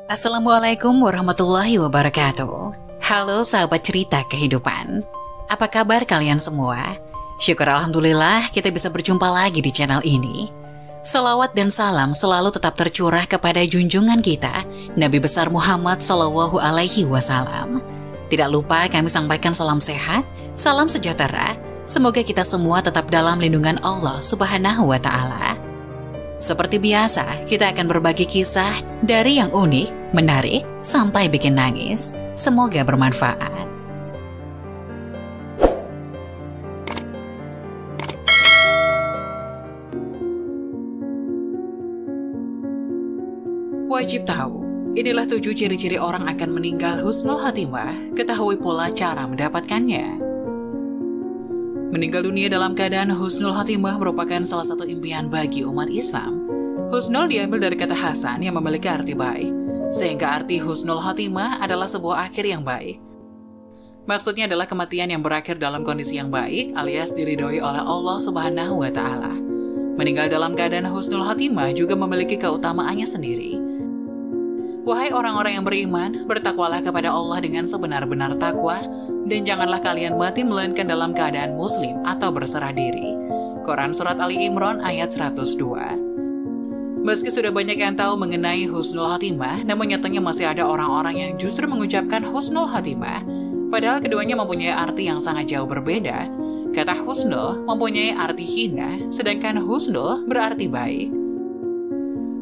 Assalamualaikum warahmatullahi wabarakatuh. Halo sahabat cerita kehidupan. Apa kabar kalian semua? Syukur alhamdulillah kita bisa berjumpa lagi di channel ini. Selawat dan salam selalu tetap tercurah kepada junjungan kita, Nabi besar Muhammad SAW. Tidak lupa kami sampaikan salam sehat, salam sejahtera. Semoga kita semua tetap dalam lindungan Allah Subhanahu wa Ta'ala. Seperti biasa, kita akan berbagi kisah dari yang unik, menarik, sampai bikin nangis. Semoga bermanfaat. Wajib tahu, inilah 7 ciri-ciri orang akan meninggal husnul khotimah. Ketahui pula cara mendapatkannya. Meninggal dunia dalam keadaan husnul khotimah merupakan salah satu impian bagi umat Islam. Husnul diambil dari kata hasan yang memiliki arti baik, sehingga arti husnul khotimah adalah sebuah akhir yang baik. Maksudnya adalah kematian yang berakhir dalam kondisi yang baik alias diridhoi oleh Allah Subhanahu wa Ta'ala. Meninggal dalam keadaan husnul khotimah juga memiliki keutamaannya sendiri. Wahai orang-orang yang beriman, bertakwalah kepada Allah dengan sebenar-benar takwa, dan janganlah kalian mati melainkan dalam keadaan muslim atau berserah diri. Quran Surat Ali Imran ayat 102. Meski sudah banyak yang tahu mengenai husnul khotimah, namun nyatanya masih ada orang-orang yang justru mengucapkan husnul khotimah, padahal keduanya mempunyai arti yang sangat jauh berbeda. Kata husnul mempunyai arti hina, sedangkan husnul berarti baik.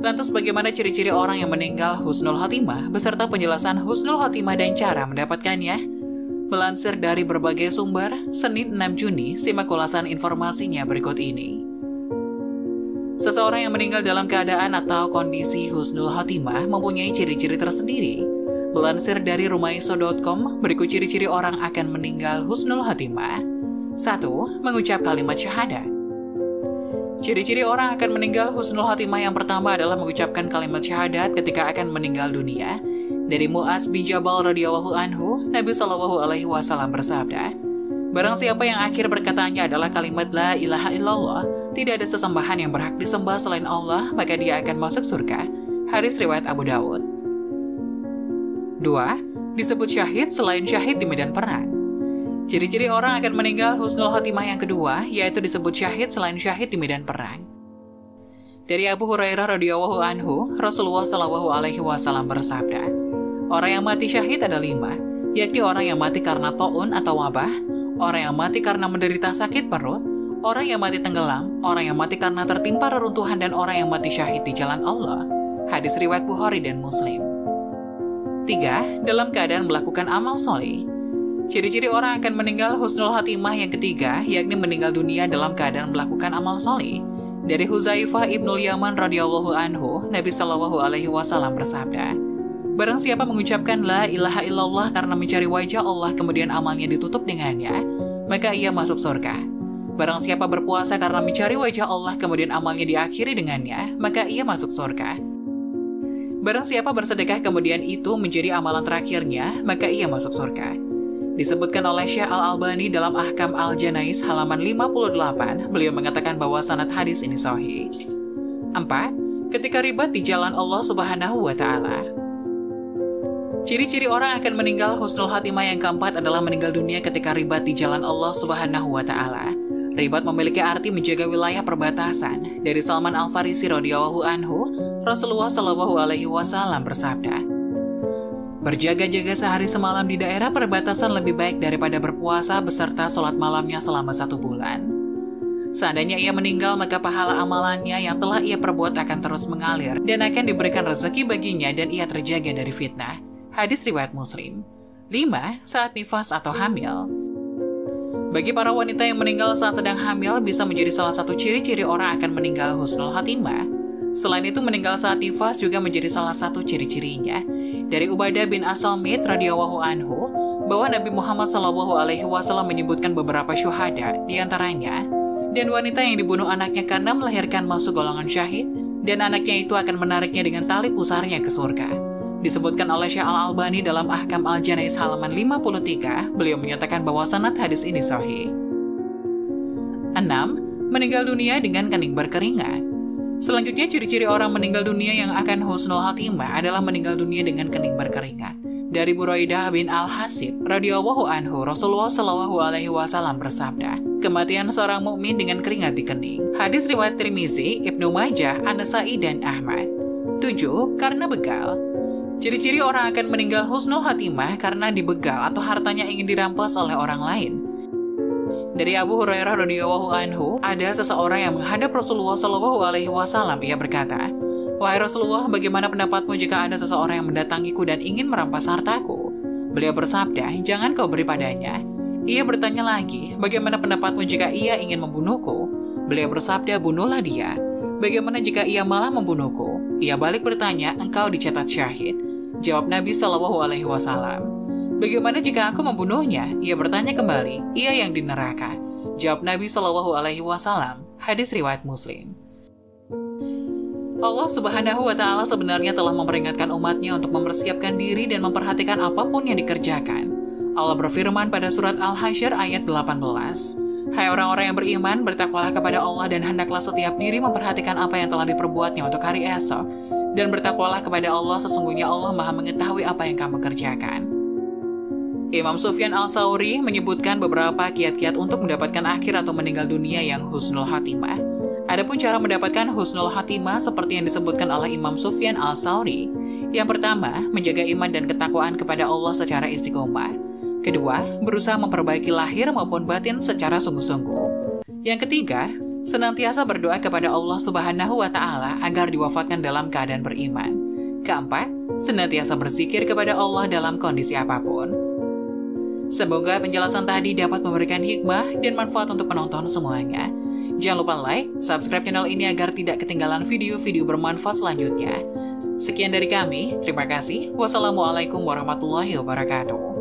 Lantas bagaimana ciri-ciri orang yang meninggal husnul khotimah, beserta penjelasan husnul khotimah dan cara mendapatkannya? Melansir dari berbagai sumber, Senin 6 Juni, simak ulasan informasinya berikut ini. Seseorang yang meninggal dalam keadaan atau kondisi husnul khotimah mempunyai ciri-ciri tersendiri. Melansir dari rumaiso.com, berikut ciri-ciri orang akan meninggal husnul khotimah. 1. Mengucap kalimat syahadat. Ciri-ciri orang akan meninggal husnul khotimah yang pertama adalah mengucapkan kalimat syahadat ketika akan meninggal dunia. Dari Mu'adz bin Jabal radhiyallahu anhu, Nabi SAW bersabda, barang siapa yang akhir berkatanya adalah kalimat la ilaha illallah, tidak ada sesembahan yang berhak disembah selain Allah, maka dia akan masuk surga. Hadis riwayat Abu Dawud. 2. Disebut syahid selain syahid di medan perang. Ciri-ciri orang akan meninggal husnul khotimah yang kedua, yaitu disebut syahid selain syahid di medan perang. Dari Abu Hurairah radhiyallahu anhu, Rasulullah SAW bersabda, orang yang mati syahid ada 5, yakni orang yang mati karena ta'un atau wabah, orang yang mati karena menderita sakit perut, orang yang mati tenggelam, orang yang mati karena tertimpa reruntuhan, dan orang yang mati syahid di jalan Allah. Hadis riwayat Bukhari dan Muslim. 3. Dalam keadaan melakukan amal soleh. Ciri-ciri orang akan meninggal husnul khotimah yang ketiga, yakni meninggal dunia dalam keadaan melakukan amal soleh. Dari Huzaifah ibnul Yaman radhiyallahu anhu, Nabi SAW bersabda, barang siapa mengucapkan la ilaha illallah karena mencari wajah Allah kemudian amalnya ditutup dengannya, maka ia masuk surga. Barang siapa berpuasa karena mencari wajah Allah kemudian amalnya diakhiri dengannya, maka ia masuk surga. Barang siapa bersedekah kemudian itu menjadi amalan terakhirnya, maka ia masuk surga. Disebutkan oleh Syekh Al-Albani dalam Ahkam Al-Janais halaman 58, beliau mengatakan bahwa sanad hadis ini sahih. 4. Ketika ribat di jalan Allah Subhanahu wa Ta'ala. Ciri-ciri orang akan meninggal husnul khotimah yang keempat adalah meninggal dunia ketika ribat di jalan Allah Subhanahu wa Ta'ala. Ribat memiliki arti menjaga wilayah perbatasan. Dari Salman Al-Farisi radhiyallahu anhu, Rasulullah SAW bersabda, berjaga-jaga sehari semalam di daerah perbatasan lebih baik daripada berpuasa beserta sholat malamnya selama 1 bulan. Seandainya ia meninggal, maka pahala amalannya yang telah ia perbuat akan terus mengalir dan akan diberikan rezeki baginya dan ia terjaga dari fitnah. Hadis riwayat Muslim. 5. Saat nifas atau hamil. Bagi para wanita yang meninggal saat sedang hamil bisa menjadi salah satu ciri-ciri orang akan meninggal husnul khotimah. Selain itu, meninggal saat nifas juga menjadi salah satu ciri-cirinya. Dari Ubadah bin As-Samit radhiyallahu anhu, bahwa Nabi Muhammad SAW menyebutkan beberapa syuhada, di antaranya, dan wanita yang dibunuh anaknya karena melahirkan masuk golongan syahid, dan anaknya itu akan menariknya dengan tali pusarnya ke surga. Disebutkan oleh Syekh Al-Albani dalam Ahkam Al-Janais halaman 53, beliau menyatakan bahwa sanad hadis ini sahih. 6. Meninggal dunia dengan kening berkeringat. Selanjutnya, ciri-ciri orang meninggal dunia yang akan husnul khatimah adalah meninggal dunia dengan kening berkeringat. Dari Buraidah bin Al-Hasib radhiyallahu anhu, Rasulullah shallallahu alaihi wasallam bersabda, kematian seorang mukmin dengan keringat di kening. Hadis riwayat Tirmizi, Ibnu Majah, An-Nasa'i dan Ahmad. 7. Karena begal. Ciri-ciri orang akan meninggal husnul khatimah karena dibegal atau hartanya ingin dirampas oleh orang lain. Dari Abu Hurairah radhiyallahu anhu, ada seseorang yang menghadap Rasulullah shallallahu alaihi wasallam. Ia berkata, "Wahai Rasulullah, bagaimana pendapatmu jika ada seseorang yang mendatangiku dan ingin merampas hartaku?" Beliau bersabda, "Jangan kau beri padanya." Ia bertanya lagi, "Bagaimana pendapatmu jika ia ingin membunuhku?" Beliau bersabda, "Bunuhlah dia." "Bagaimana jika ia malah membunuhku?" Ia balik bertanya, "Engkau dicatat syahid." Jawab Nabi Shallallahu Alaihi Wasallam, "Bagaimana jika aku membunuhnya?" Ia bertanya kembali, "Ia yang di neraka." Jawab Nabi Shallallahu Alaihi Wasallam. Hadis riwayat Muslim. Allah Subhanahu wa Ta'ala sebenarnya telah memperingatkan umatnya untuk mempersiapkan diri dan memperhatikan apapun yang dikerjakan. Allah berfirman pada surat Al-Hasyr ayat 18, "Hai orang-orang yang beriman, bertakwalah kepada Allah dan hendaklah setiap diri memperhatikan apa yang telah diperbuatnya untuk hari esok, dan bertakwalah kepada Allah, sesungguhnya Allah Maha mengetahui apa yang kamu kerjakan." Imam Sufyan Al-Tsauri menyebutkan beberapa kiat-kiat untuk mendapatkan akhir atau meninggal dunia yang husnul khatimah. Adapun cara mendapatkan husnul khatimah seperti yang disebutkan oleh Imam Sufyan Al-Tsauri. Yang pertama, menjaga iman dan ketakwaan kepada Allah secara istiqomah. Kedua, berusaha memperbaiki lahir maupun batin secara sungguh-sungguh. Yang ketiga, senantiasa berdoa kepada Allah Subhanahu wa Ta'ala agar diwafatkan dalam keadaan beriman. Keempat, senantiasa berzikir kepada Allah dalam kondisi apapun. Semoga penjelasan tadi dapat memberikan hikmah dan manfaat untuk penonton semuanya. Jangan lupa like, subscribe channel ini agar tidak ketinggalan video-video bermanfaat selanjutnya. Sekian dari kami, terima kasih. Wassalamualaikum warahmatullahi wabarakatuh.